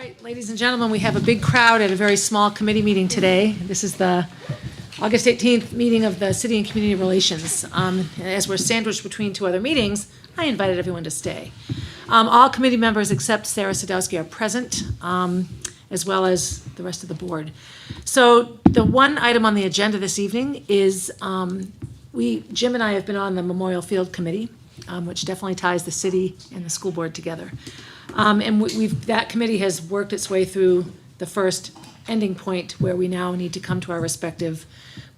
right, ladies and gentlemen, we have a big crowd at a very small committee meeting today. This is the August 18th meeting of the City and Community Relations. As we're sandwiched between two other meetings, I invited everyone to stay. All committee members except Sarah Sadowski are present, as well as the rest of the board. So the one item on the agenda this evening is Jim and I have been on the Memorial Field Committee, which definitely ties the city and the school board together. And that committee has worked its way through the first ending point where we now need to come to our respective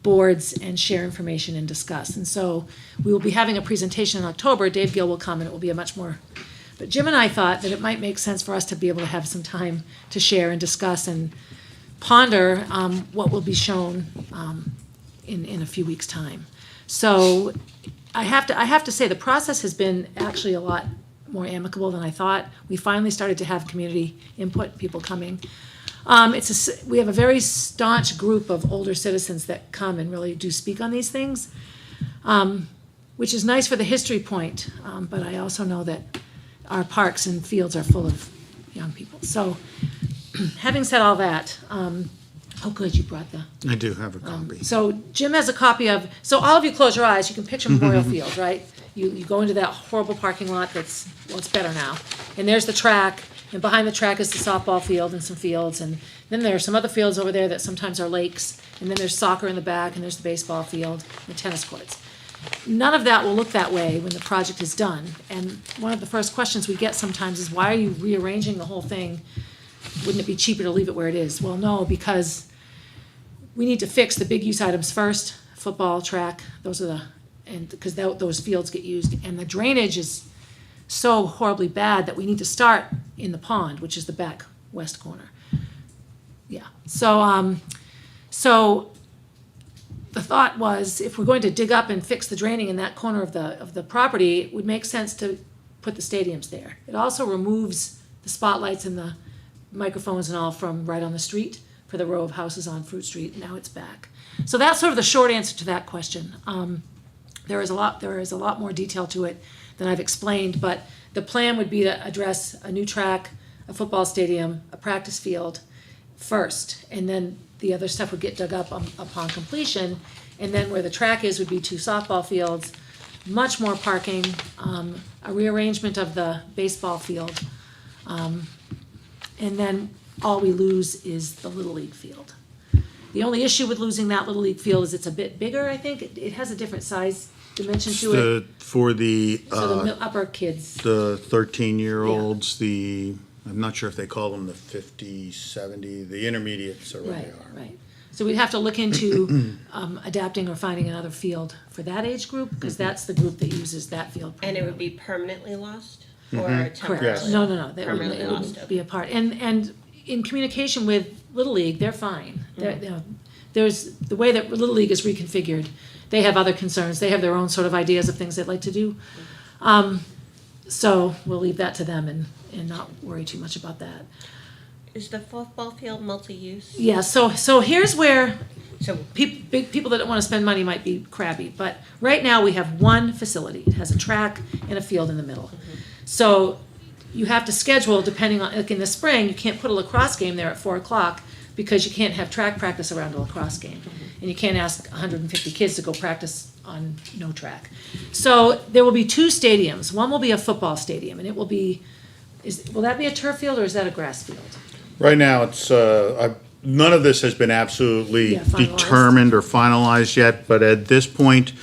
boards and share information and discuss. And so we will be having a presentation in October. Dave Gill will come and it will be a much more, but Jim and I thought that it might make sense for us to be able to have some time to share and discuss and ponder what will be shown in a few weeks' time. So I have to say the process has been actually a lot more amicable than I thought. We finally started to have community input, people coming. We have a very staunch group of older citizens that come and really do speak on these things, which is nice for the history point, but I also know that our parks and fields are full of young people. So having said all that, oh good, you brought the... I do have a copy. So Jim has a copy of, so all of you close your eyes, you can picture Memorial Field, right? You go into that horrible parking lot that's, well, it's better now. And there's the track, and behind the track is the softball field and some fields, and then there are some other fields over there that sometimes are lakes, and then there's soccer in the back, and there's the baseball field, and the tennis courts. None of that will look that way when the project is done. And one of the first questions we get sometimes is, why are you rearranging the whole thing? Wouldn't it be cheaper to leave it where it is? Well, no, because we need to fix the big use items first, football, track, those are the, and because those fields get used, and the drainage is so horribly bad that we need to start in the pond, which is the back west corner. Yeah, so the thought was, if we're going to dig up and fix the draining in that corner of the property, it would make sense to put the stadiums there. It also removes the spotlights and the microphones and all from right on the street for the row of houses on Fruit Street. Now it's back. So that's sort of the short answer to that question. There is a lot more detail to it than I've explained, but the plan would be to address a new track, a football stadium, a practice field first, and then the other stuff would get dug up upon completion, and then where the track is would be 2 softball fields, much more parking, a rearrangement of the baseball field, and then all we lose is the Little League field. The only issue with losing that Little League field is it's a bit bigger, I think. It has a different size dimension to it. For the So the upper kids. the 13-year-olds, I'm not sure if they call them the 50, 70, the intermediates are what they are. Right. So we'd have to look into adapting or finding another field for that age group, because that's the group that uses that field And it would primarily. be permanently lost? Or Correct. temporarily? Yes. No. That would, Permanently it lost, would be a part. And in communication with Little League, they're fine. There's the way that Little League is reconfigured. They have other concerns. They have their own sort of ideas of things they'd like to do. So we'll leave that to them and not worry too much about that. Is the football field multi-use? Yeah, so here's where So people that don't want to spend money might be crabby, but right now we have one facility. It has a track and a field in the middle. So you have to schedule depending on, like in the spring, you can't put a lacrosse game there at 4:00 because you can't have track practice around a lacrosse game. And you can't ask 150 kids to go practice on no track. So there will be 2 stadiums. One will be a football stadium, and it will be, will that be a turf field or is that a grass field? Right now, it's none of this has been absolutely finalized. determined or finalized yet, but at this point,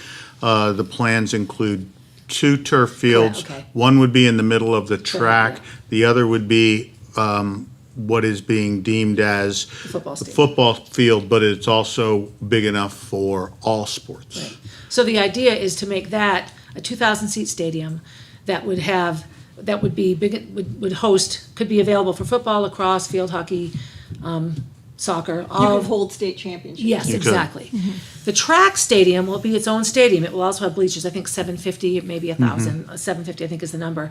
the plans include 2 turf fields. okay. One would be in the middle of the track. yeah. The other would be what is being deemed as football the stadium. football field, but it's also big enough for all sports. Right. So the idea is to make that a 2,000-seat stadium that would be big, would host, could be available for football, lacrosse, field hockey, soccer. You All could hold state championships. Yes, You could. exactly. The track stadium will be its own stadium. It will also have bleachers, I think 750, maybe 1,000. 750, I think, is the number.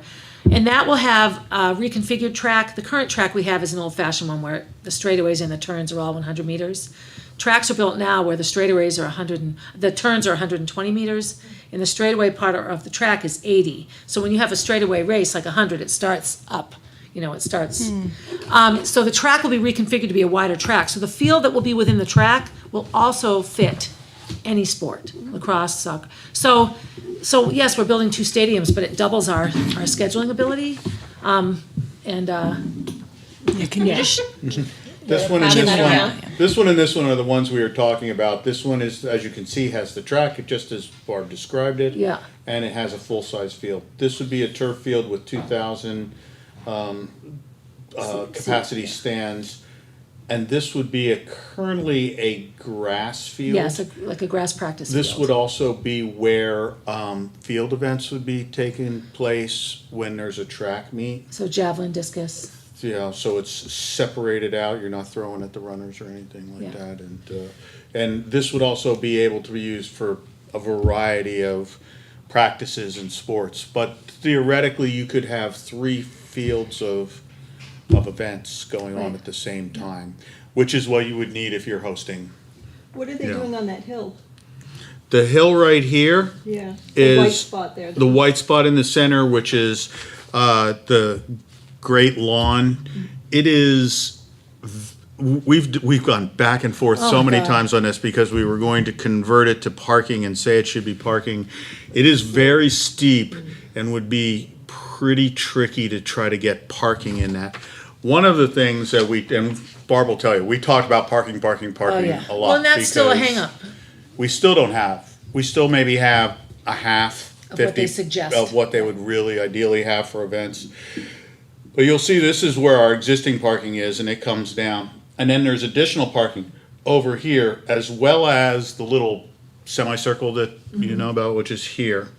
And that will have a reconfigured track. The current track we have is an old-fashioned one where the straightaways and the turns are all 100 meters. Tracks are built now where the straightaways are 100, the turns are 120 meters, and the straightaway part of the track is 80. So when you have a straightaway race, like 100, it starts up, it starts. So the track will be reconfigured to be a wider track. So the field that will be within the track will also fit any sport, lacrosse, soccer. So yes, we're building 2 stadiums, but it doubles our scheduling ability. Can you just This one and Passing this that around. one, this one and this one are the ones we were talking about. This one is, as you can see, has the track, just as Barb described it. Yeah. And it has a full-size field. This would be a turf field with 2,000 capacity stands. And this would be currently a grass field. Yes, like a grass practice field. This would also be where field events would be taking place when there's a track meet. So javelin, discus. So it's separated out. You're not throwing at the runners or anything like Yeah. that. And this would also be able to be used for a variety of practices and sports. But theoretically, you could have 3 fields of events going on Right. at the same time, which is what you would need if you're hosting. What are they Yeah. doing on that hill? The hill right here Yeah. The white is spot there. the white spot in the center, which is the great lawn. It is. We've gone back and forth Oh so my many God. times on this because we were going to convert it to parking and say it should be parking. It is very steep and would be pretty tricky to try to get parking in that. One of the things that and Barb will tell you, we talked about parking Oh, yeah. a lot. Well, and that's still a because hang-up. We still don't have. We still maybe have a half, Of what 50 they suggest. of what they would really ideally have for events. But you'll see this is where our existing parking is, and it comes down. And then there's additional parking over here, as well as the little semicircle that you know about, which is here.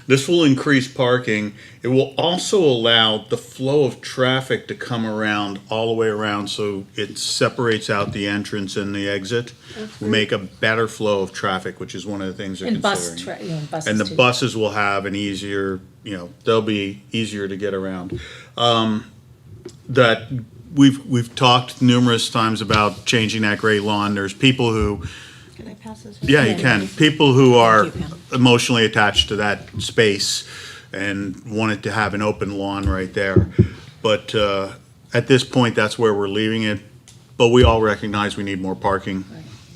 This will increase parking. It will also allow the flow of traffic to come around all the way around, so it separates out the entrance and the exit. Make a better flow of traffic, which is one of the things they're And considering. buses And the too. buses will have an easier, they'll be easier to get around. That we've talked numerous times about changing that great lawn. There's people who, Can I pass this? yeah, you can. People who are you, Pam. emotionally attached to that space and wanted to have an open lawn right there. But at this point, that's where we're leaving it. But we all recognize we need more parking.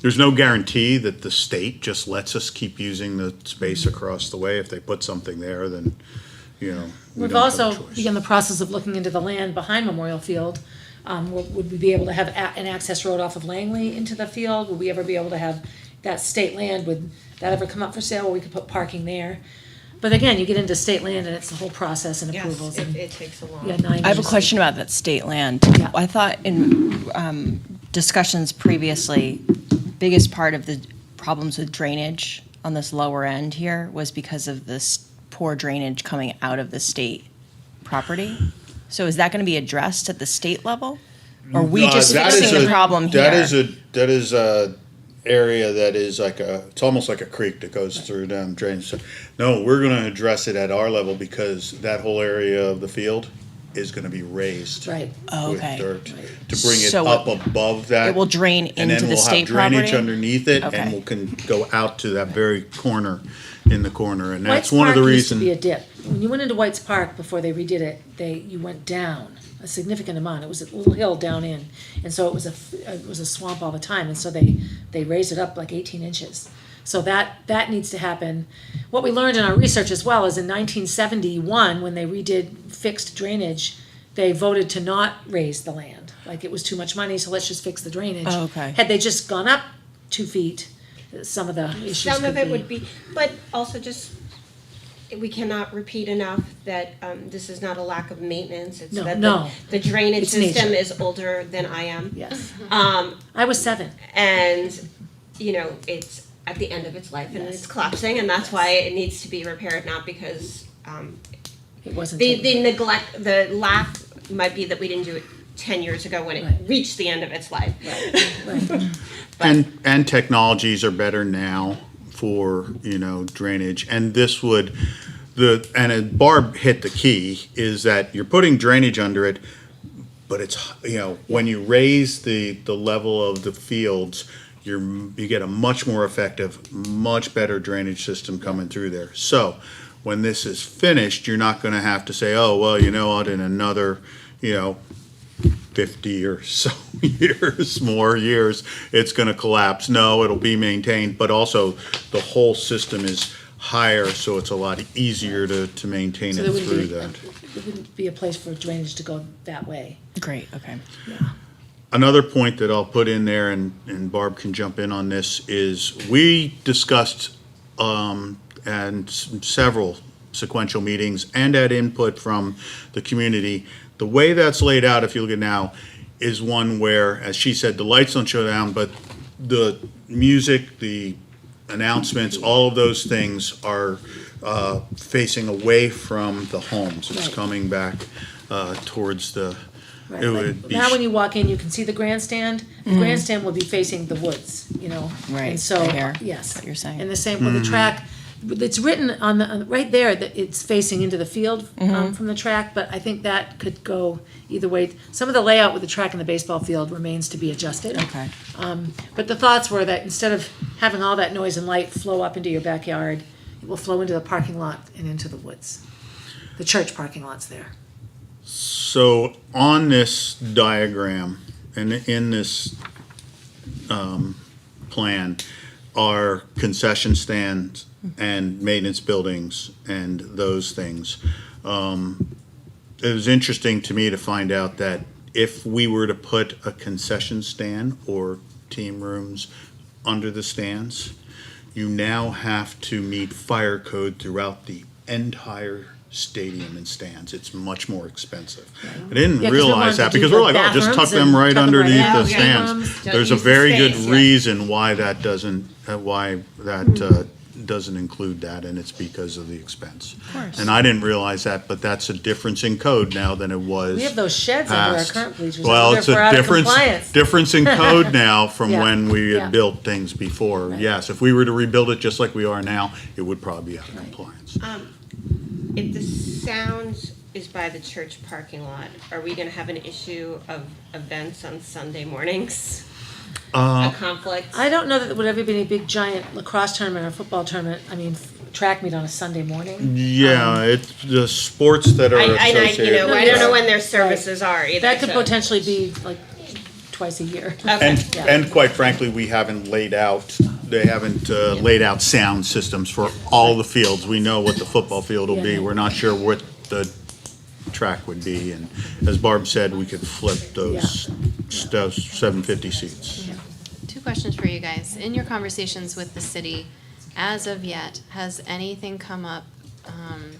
There's no guarantee that the state just lets us keep using the space across the way. If they put something there, then, we We've don't have a also choice. begun the process of looking into the land behind Memorial Field. Would we be able to have an access road off of Langley into the field? Would we ever be able to have that state land? Would that ever come up for sale where we could put parking there? But again, you get into state land and it's the whole process and approvals. Yes, And it takes a long. yeah, 9 I have a years. question about that state land. Yeah. I thought in discussions previously, biggest part of the problems with drainage on this lower end here was because of this poor drainage coming out of the state property. So is that going to be addressed at the state level? Or are we just That is fixing the a- problem here? That is a area that is it's almost like a creek that goes through them drains. So, no, we're gonna address it at our level because that whole area of the field is gonna be raised. Right. Oh, With okay. dirt to bring it So up above that. It will drain And into then the we'll have state drainage property? underneath it Okay. and we can go out to that very corner, in the corner. And White's that's one of the Park used to reasons. be a dip. When you went into White's Park before they redid it, you went down a significant amount. It was a little hill down in, and so it was a swamp all the time. And so they raised it up like 18 inches. So that needs to happen. What we learned in our research as well is in 1971, when they redid fixed drainage, they voted to not raise the land. Like it was too much money, so let's just fix the drainage. Oh, okay. Had they just gone up 2 feet, some of the issues Some of could it would be, but also just, we cannot repeat enough that this is not a lack of maintenance. It's No, that no. the drainage It's system nature. is older than I am. Yes. Um, I was 7. and, it's at the end of its life and Yes. it's collapsing, and that's why it needs to be repaired, not because It wasn't. the taken- neglect, the lack might be that we didn't do it 10 years ago when it Right. reached the end of its life. Right. And technologies are better now for, drainage. And this would, Barb hit the key, is that you're putting drainage under it, but it's, when you raise the level of the fields, you get a much more effective, much better drainage system coming through there. So when this is finished, you're not gonna have to say, oh, well, you know what, in another, 50 or so more years, it's gonna collapse. No, it'll be maintained, but also the whole system is higher, so it's a lot easier to maintain So it there wouldn't through be, that. there wouldn't be a place for drainage to go that way. Great, okay. Another point that I'll put in there, and Barb can jump in on this, is we discussed, and several sequential meetings and at input from the community, the way that's laid out, if you look at now, is one where, as she said, the lights don't show down, but the music, the announcements, all of those things are facing away from the homes. It's Right. coming back towards the, Right, it like, would be. now when you walk in, you can see the grandstand. The grandstand will be facing the woods, Right, And so, right here, yes. what you're saying. And the same with the track. It's written right there that it's facing into the field from the track, but I think that could go either way. Some of the layout with the track and the baseball field remains to be adjusted. Okay. But the thoughts were that instead of having all that noise and light flow up into your backyard, it will flow into the parking lot and into the woods. The church parking lot's there. So on this diagram and in this plan are concession stands and maintenance buildings and those things. It was interesting to me to find out that if we were to put a concession stand or team rooms under the stands, you now have to meet fire code throughout the entire stadium and stands. It's much more expensive. I didn't Yeah, 'cause we wanted realize to that do because the we're like, oh, just tuck bathrooms them and right tuck 'em right underneath out, the yeah. stands. Don't There's a use the very good space, yeah. reason why that doesn't, doesn't include that, and it's because of the expense. Of course. And I didn't realize that, but that's a difference in code now than it was. We have those sheds under our past. current bleachers. Well, They're it's a out of difference, compliance. difference in code now from Yeah, when we yeah. had built things before. Right. Yes, if we were to rebuild it just like we are now, it would probably be out of compliance. If the sound is by the church parking lot, are we gonna have an issue of events on Sunday mornings? A conflict? I don't know that there would ever be any big giant lacrosse tournament or football tournament, track meet on a Sunday morning. Yeah, it's the sports that are I associated. I don't know when their services are either. That could so- potentially be like twice a year. Okay. Yeah. And quite frankly, we haven't laid out, they haven't laid out sound systems for all the fields. We know what the football field will be. Yeah. We're not sure what the track would be. And as Barb said, we could flip those 750 seats. Two questions for you guys. In your conversations with the city, as of yet, has anything come up,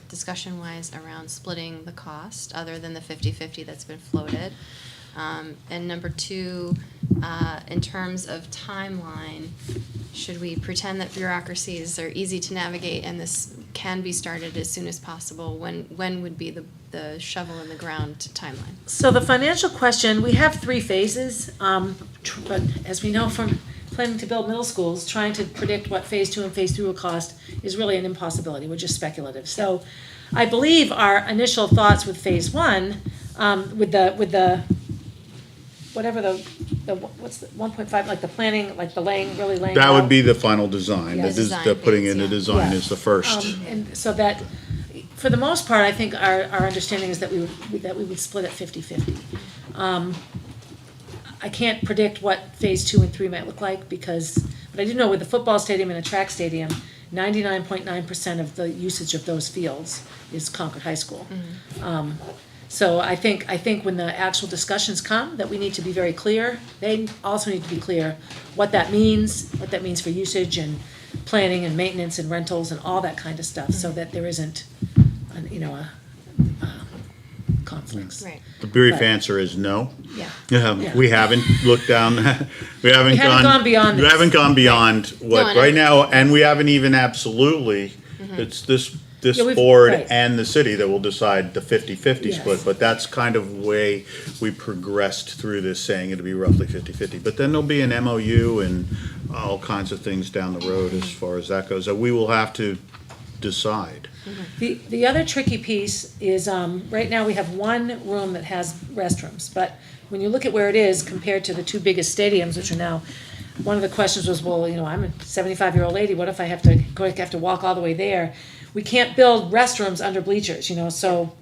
discussion-wise, around splitting the cost, other than the 50-50 that's been floated? And number two, in terms of timeline, should we pretend that bureaucracies are easy to navigate and this can be started as soon as possible? When would be the shovel in the ground timeline? So the financial question, we have 3 phases, but as we know from planning to build middle schools, trying to predict what phase 2 and phase 3 will cost is really an impossibility. We're just speculative. So I believe our initial thoughts with phase 1, with the whatever what's the 1.5, like the planning, like the laying That out. would be the final design. Yeah, That is design the putting phase, in the yeah. design Yeah. is the first. And so that, for the most part, I think our understanding is that we would split it 50-50. I can't predict what phase 2 and 3 might look like but I do know with the football stadium and a track stadium, 99.9% of the usage of those fields is Concord High School. So I think when the actual discussions come, that we need to be very clear. They also need to be clear what that means for usage and planning and maintenance and rentals and all that kind of stuff, so that there isn't, conflicts. Right. The brief Right. answer is no. Yeah. Yeah, we haven't looked down, we haven't gone beyond We this. haven't gone beyond what, No, right now, and we haven't even absolutely, it's this Yeah, we've- board right. and the city that will decide the 50-50 Yes. split, but that's kind of the way we progressed through this, saying it'll be roughly 50-50. But then there'll be an MOU and all kinds of things down the road as far as that goes, that we will have to decide. The other tricky piece is, right now we have one room that has restrooms, but when you look at where it is compared to the 2 biggest stadiums, which are now, one of the questions was, well, I'm a 75-year-old lady, what if I have to walk all the way there? we can't build restrooms under bleachers, you know, so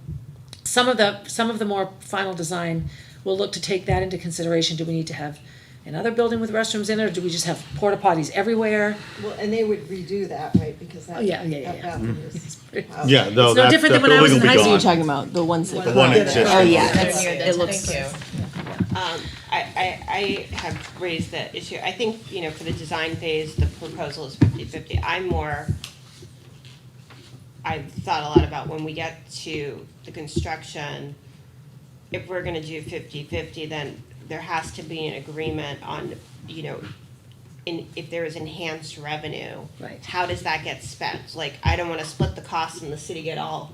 some of the more final design will look to take that into consideration. Do we need to have another building with restrooms in it, or do we just have porta potties everywhere? Well, and they would redo that, right, because that. Oh, yeah. that bathroom is out. Yeah, though It's no that, different that than when I was building in will be high school. gone. Talking about the ones that. The one existing. Oh, yeah, one. that's, it looks. I have raised the issue, I think, you know, for the design phase, the proposal is 50/50. I've thought a lot about when we get to the construction, if we're gonna do 50/50, then there has to be an agreement on, you know, if there is enhanced revenue. Right. How does that get spent? Like, I don't wanna split the costs and the city get all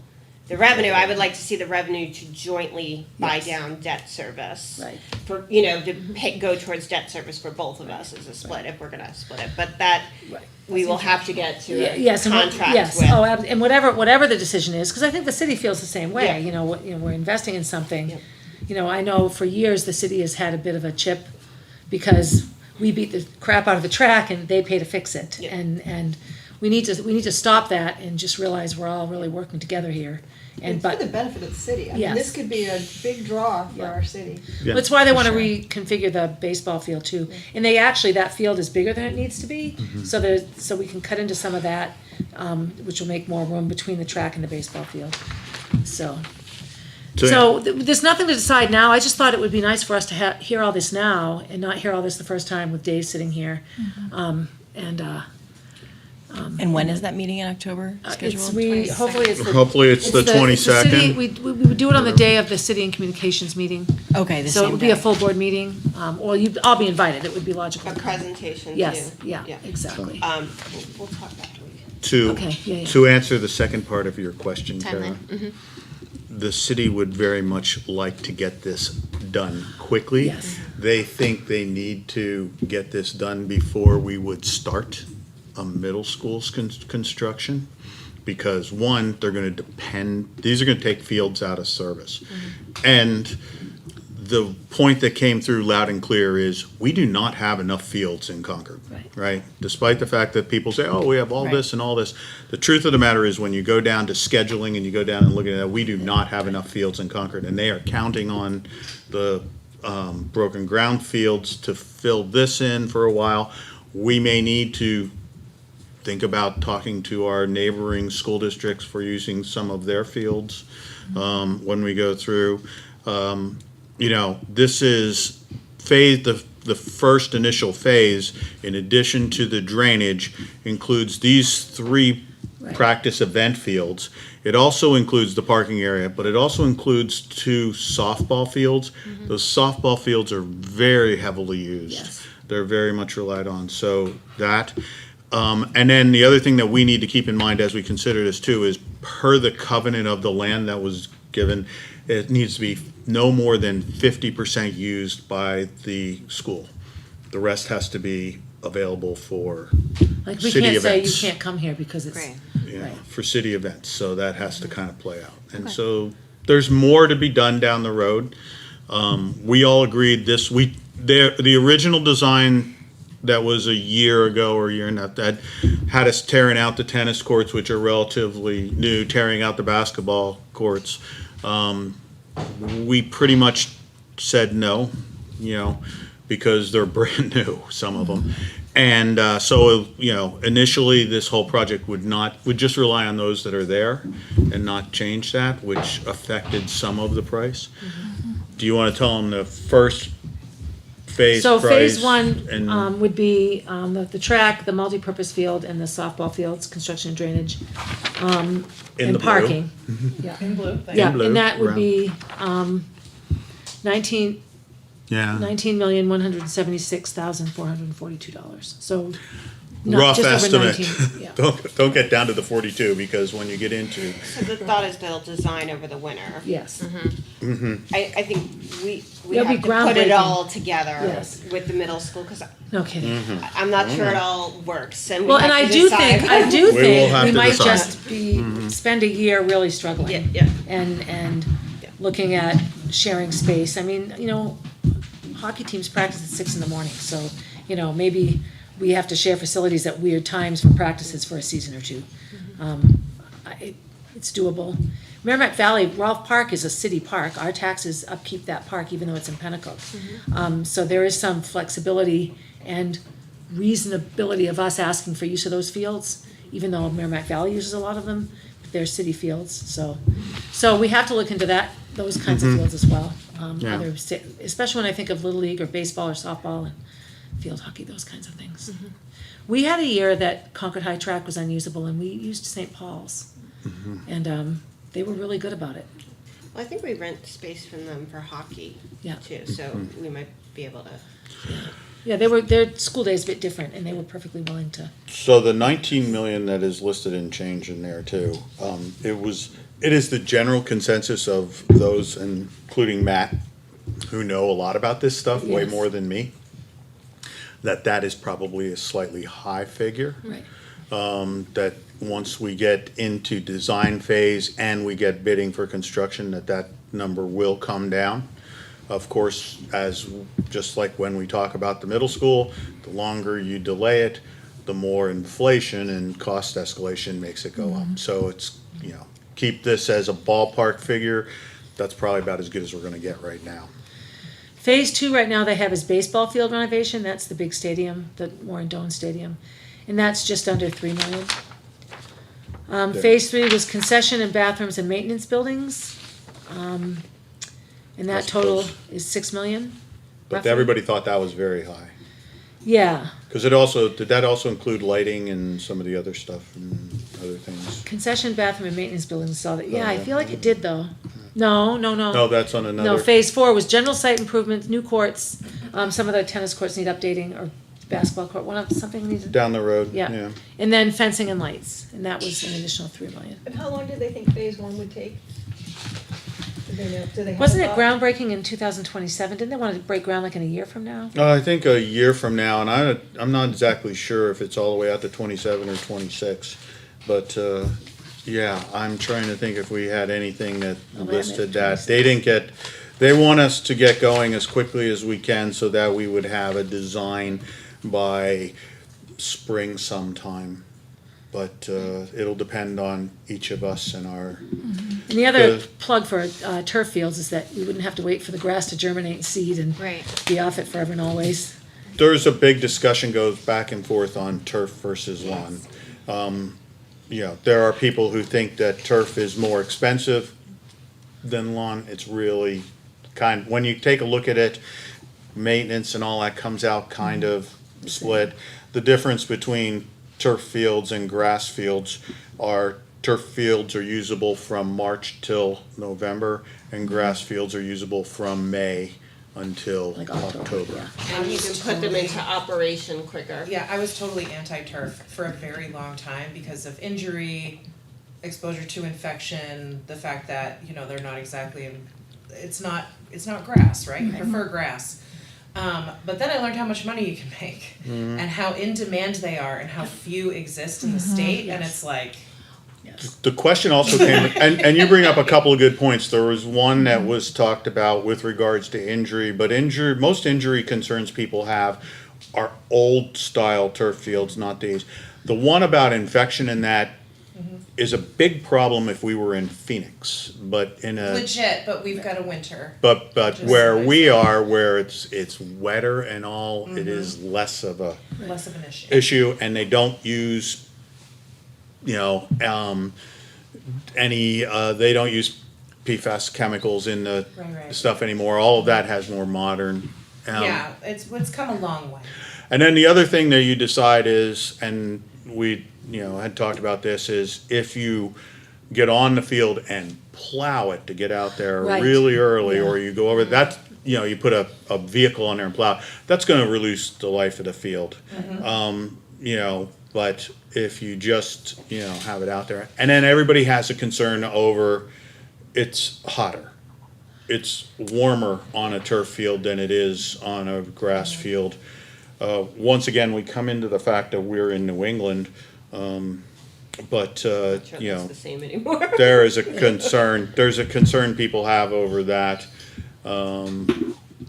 the revenue. I would like to see the revenue to jointly buy Yes. down debt service. Right. For, you know, to go towards debt service for both of us as a split, if we're gonna split it, but that, Right. we will have to get to a Yes, and contract yes, with. and whatever the decision is, because I think the city feels the same way, Yeah. you know, we're investing in something. Yep. You know, I know for years the city has had a bit of a chip because we beat the crap out of the track and they pay to fix it. Yeah. And we need to stop that and just realize we're all really working together here. And It's for the but benefit of the city. I mean, Yes. this could be a big draw for Yeah. our city. Yeah, that's why they for want to sure. reconfigure the baseball field too. And that field is bigger than it needs to be. So we can cut into some of that, which will make more room between the track and the baseball field. So there's nothing to decide now. I just thought it would be nice for us to hear all this now and not hear all this the first time with Dave sitting here. And when is that meeting in October It's scheduled? hopefully it's the the the city- 22nd. We would do it on the day of the city and communications meeting. Okay, the So it same would be a day. full board meeting, or you'd all be invited. It would be logical. A presentation too. Yes, yeah, exactly. We'll talk after we. To, Okay, yeah. to answer the second part of your question, Kara, Timeline. the city would very much like to get this done quickly. Yes. They think they need to get this done before we would start a middle school's construction. Because one, they're gonna these are gonna take fields out of service. And the point that came through loud and clear is, we do not have enough fields in Concord. Right? Despite the fact that people say, oh, we have all this and all this. The truth of the matter is, when you go down to scheduling and you go down and look at that, we do not have enough fields in Concord. And they are counting on the broken ground fields to fill this in for a while. We may need to think about talking to our neighboring school districts for using some of their fields when we go through. You know, this is the first initial phase, in addition to the drainage, includes these three practice event fields. It also includes the parking area, but it also includes 2 softball fields. Those softball fields are very heavily used. Yes. They're very much relied on, so that. And then the other thing that we need to keep in mind as we consider this too is, per the covenant of the land that was given, it needs to be no more than 50% used by the school. The rest has to be available for Like, we city can't say you events. can't come here because it's, Great. Yeah, for city events, so that has to kind of play out. And so there's more to be done down the road. We all agreed the original design that was a year ago or a year and a half, that had us tearing out the tennis courts, which are relatively new, tearing out the basketball courts. We pretty much said no, you know, because they're brand new, some of them. And so, you know, initially, this whole project would just rely on those that are there and not change that, which affected some of the price. Do you want to tell them the first phase so price? phase one, and- would be, the track, the multipurpose field, and the softball fields, construction and drainage, In the and blue. parking. Yeah. In blue. Yeah, blue, and that would round. be, 19 Yeah, $19,176,442. So not rough just over estimate. 19, yeah. Don't get down to the 42, because when you get into, So the thought is they'll design over the winter. Yes. I think we It'll have be to put it groundbreaking. all together Yes. with the middle school, because No kidding. I'm not sure it all works, and we Well, and have I to do decide. think, will have we to might decide. just spend a year really struggling. Yeah, yeah. And looking at sharing space. I mean, you know, hockey teams practice at 6 a.m, so, you know, maybe we have to share facilities at weird times for practices for a season or two. it's doable. Merrimack Valley, Rolfe Park is a city park. Our taxes upkeep that park, even though it's in Pennacook. So there is some flexibility and reasonability of us asking for use of those fields, even though Merrimack Valley uses a lot of them. They're city fields, so we have to look into those kinds of fields as well. Yeah. Especially when I think of Little League or baseball or softball and field hockey, those kinds of things. We had a year that Concord High Track was unusable, and we used St. Paul's, and they were really good about it. Well, I think we rent space from them for hockey Yeah. too, so we might be able to. Yeah, their school day is a bit different, and they were perfectly willing to. So the 19 million that is listed in change in there too, it is the general consensus of those, including Matt, who know a lot about this stuff, way Yes. more than me, that is probably a slightly high figure. Right. That once we get into design phase and we get bidding for construction, that number will come down. Of course, just like when we talk about the middle school, the longer you delay it, the more inflation and cost escalation makes it go up. So it's, keep this as a ballpark figure. That's probably about as good as we're gonna get right now. Phase 2 right now they have is baseball field renovation. That's the big stadium, the Warren Doan Stadium, and that's just under $3 million. Phase 3 was concession and bathrooms and maintenance buildings, and that That's total close. is $6 million. But roughly. everybody thought that was very high. Yeah, Because did that also include lighting and some of the other stuff and other things? concession, bathroom, and maintenance buildings saw that. Yeah, Oh, I yeah. feel like it did though. No. No, that's on another. No, phase 4 was general site improvements, new courts. Some of the tennis courts need updating, or basketball court. Something needed. Down the road, Yeah. yeah. And then fencing and lights, and that was an additional $3 million. And how long did they think phase 1 would take? Did they know, do they have Wasn't a it thought? groundbreaking in 2027? Didn't they want to break ground like in a year from now? I think a year from now, and I'm not exactly sure if it's all the way out to 27 or 26, but, yeah, I'm trying to think if we had anything that Oh, wait a minute, listed that. They want us to get going as quickly as we can so that we would have a design by spring sometime. But, it'll depend on each of us and our, And the other The- plug for turf fields is that we wouldn't have to wait for the grass to germinate and seed and Right. be off it forever and always. there's a big discussion goes back and forth on turf versus lawn. There are people who think that turf is more expensive than lawn. It's really when you take a look at it, maintenance and all that comes out kind of split. The difference between turf fields and grass fields are turf fields are usable from March till November, and grass fields are usable from May until Like October. October, yeah. And you can put them into operation quicker. Yeah, I was totally anti-turf for a very long time because of injury, exposure to infection, the fact that, they're not exactly, it's not grass, right? You prefer grass. But then I learned how much money you can make and how in demand they are and how few exist in the state, and it's like, Yes. The question also came, and you bring up a couple of good points. There was one that was talked about with regards to injury, but most injury concerns people have are old style turf fields, not these. The one about infection in that is a big problem if we were in Phoenix, but legit, but we've got a winter. but Just where like we that. are, where it's wetter and all, it is less of a Less of an issue. issue, and they don't use, they don't use PFAS chemicals in the Right. stuff anymore. All of that has more modern. Yeah, it's come a long way. And then the other thing that you decide is, and we, had talked about this, is if you get on the field and plow it to get out there Right. really early, Yeah. or you go over, that's, you put a vehicle on there and plow, that's gonna reduce the life of the field. But if you just, have it out there, and then everybody has a concern over, it's hotter. It's warmer on a turf field than it is on a grass field. Once again, we come into the fact that we're in New England, but, Sure that's the same anymore. there's a concern people have over that.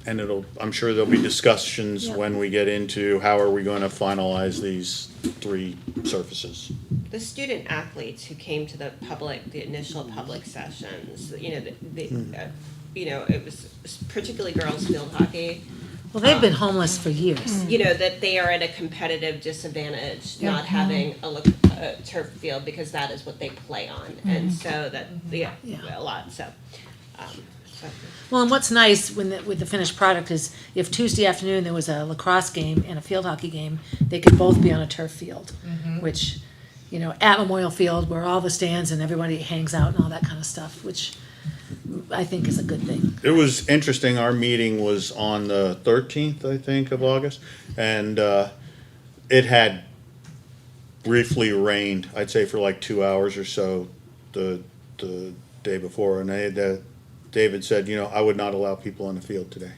And I'm sure there'll be discussions Yeah. when we get into how are we gonna finalize these 3 surfaces. the student athletes who came to the initial public sessions, it was particularly girls field hockey. Well, they've been homeless for years. That they are at a competitive disadvantage not having a turf field because that is what they play on. And so that, a lot, so. Well, and what's nice with the finished product is if Tuesday afternoon there was a lacrosse game and a field hockey game, they could both be on a turf field, which, at Memorial Field where all the stands and everybody hangs out and all that kind of stuff, which I think is a good thing. It was interesting. Our meeting was on the 13th, I think, of August, and it had briefly rained, I'd say for like 2 hours or so the day before, and David said, I would not allow people on the field today.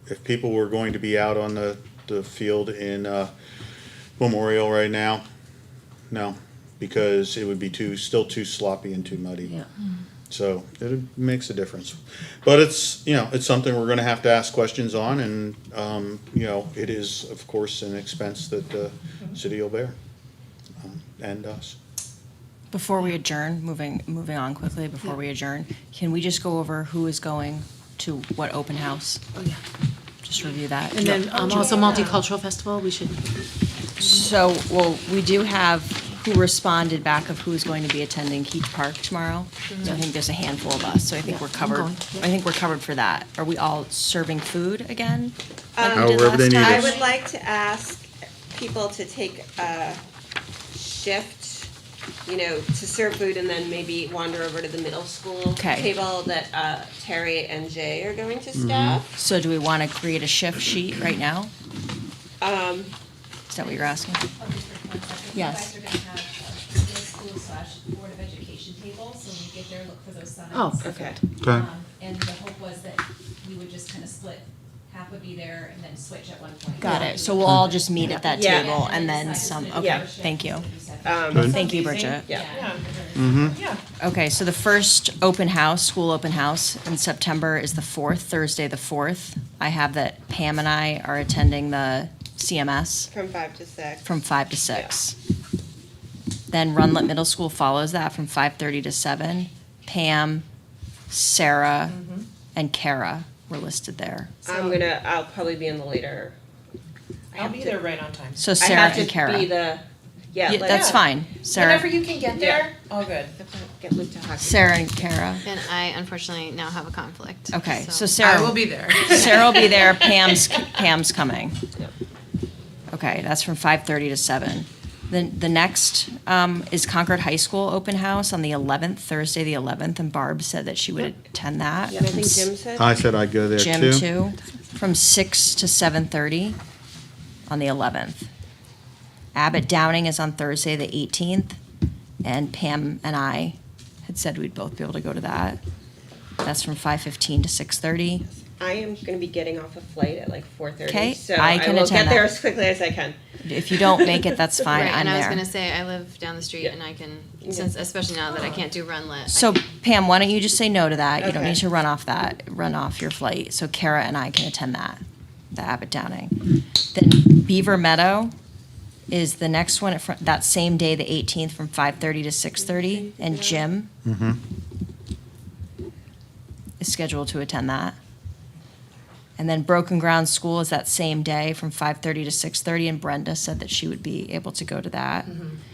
If people were going to be out on the field in Memorial right now, no, because it would be still too sloppy and too muddy. Yeah. So it makes a difference, but it's something we're going to have to ask questions on, and it is of course an expense that the city will bear, and us. Before we adjourn, moving on quickly, before we adjourn, can we just go over who is going to what open house? Oh, yeah. Just review that. And then also Multicultural Festival, we should, So, we do have who responded back of who's going to be attending Keach Park tomorrow. So I think there's a handful of us, so I think Yeah, we're I'm covered. going, yeah. I think we're covered for that. Are we all serving food again? like we did However they last need time? I us. would like to ask people to take a shift, to serve food and then maybe wander over to the middle school Okay. table that Terry and Jay are going to staff. So do we want to create a shift sheet right now? Is that what you're asking? Yes. You guys are gonna have a middle school / Board of Education table, so when you get there, look for those signs. oh, Okay. perfect. Okay. And the hope was that we would just kind of split, half would be there and then switch at one point. Got it. So we'll all just meet at that Yeah. table and then decide some, who's gonna okay, do Yeah. our shift, thank you. who's gonna do separate. Thank you, Bridget. Yeah. Yeah. Okay, so the first open house, school open house in September is the 4th, Thursday the 4th. I have that Pam and I are attending the CMS From 5 to 6. from 5 to 6. Then Runlet Middle School follows that from 5:30 to 7. Pam, Sarah, and Kara were listed there. I'll probably be in the later. I'll be there right on time. So I Sarah have and to Kara. be the, Yeah, let's that's fine. Sarah, Whenever you can get there, all good. get Luke to hockey. Sarah and Kara. And I unfortunately now have a conflict. Okay, so I Sarah. will be there. Sarah will be there, Pam's coming. Yep. Okay, that's from 5:30 to 7. Then the next is Concord High School open house on the 11th, Thursday the 11th, and Barb said that she would attend that. And I think Jim said. I said I'd go there Jim too. too, from 6 to 7:30 on the 11th. Abbott Downing is on Thursday the 18th, and Pam and I had said we'd both be able to go to that. That's from 5:15 to 6:30. I am going to be getting off a flight at like 4:30. Okay, So I I can will attend get there that. as quickly as I can. If you don't make it, that's fine, Right, I'm and I was gonna there. say, I live down the street Yeah. and I can, since, especially now that I can't do Runlet. So Pam, why don't you just say no to that? You don't Okay. need to run off your flight. So Kara and I can attend that, the Abbott Downing. Then Beaver Meadow is the next one, that same day, the 18th, from 5:30 to 6:30, and Jim is scheduled to attend that. And then Broken Ground School is that same day from 5:30 to 6:30, and Brenda said that she would be able to go to that.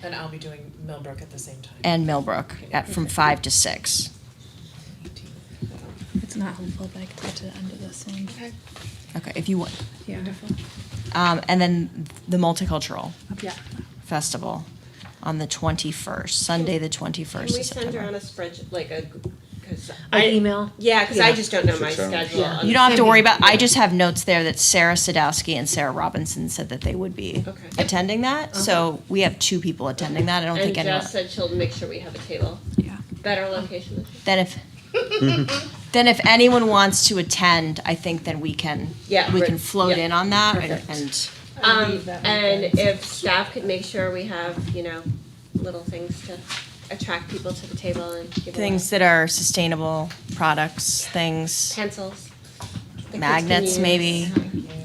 And I'll be doing Millbrook at the same time. And Millbrook from 5 to 6. It's not helpful, but I could get to the end of this one. Okay, if you want. Yeah. And then the Multicultural Yeah. Festival on the 21st, Sunday the 21st Can we of send her on September. a spreadsheet, because Like email? Yeah, because I Yeah. just don't know my Sure. schedule. Yeah. on You the don't have to same- worry about, I just have notes there that Sarah Sadowski and Sarah Robinson said that they would be Okay. attending that. So we have 2 people attending that. I don't And think anyone. Jess said she'll make sure we have a table. Yeah. Better location. Then if anyone wants to attend, I think then we can Yeah, we we're- can float yeah. in on that Perfect. and And if staff could make sure we have, little things to attract people to the table and give away. things that are sustainable products, things, Pencils. the kids can magnets use. maybe,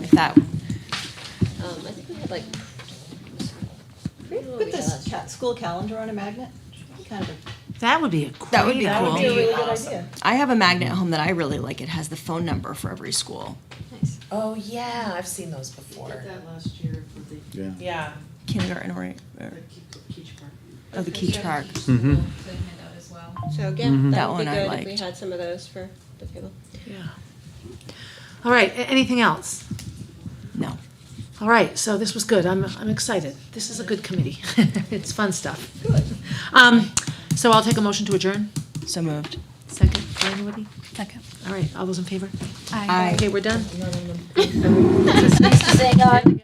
if that. I think we had like 3 Put this school calendar on a magnet, kind of, That would be a great. That would be that would cool. be a really good Awesome. idea. I have a magnet at home that I really like. It has the phone number for every school. Nice. Oh, yeah, I've seen those before. that last year for the Yeah. Yeah. Kindergarten or Keach Park. oh, the Keach Park. To hand out as well. So again, That that would one be I good if we liked. had some of those for the people. Yeah. All right, anything else? No. All right, so this was good. I'm excited. This is a good committee. It's fun stuff. Good. So I'll take a motion to adjourn. So moved. Second, anybody? Second. All right, all those in favor? Aye. Okay, we're done. None of them.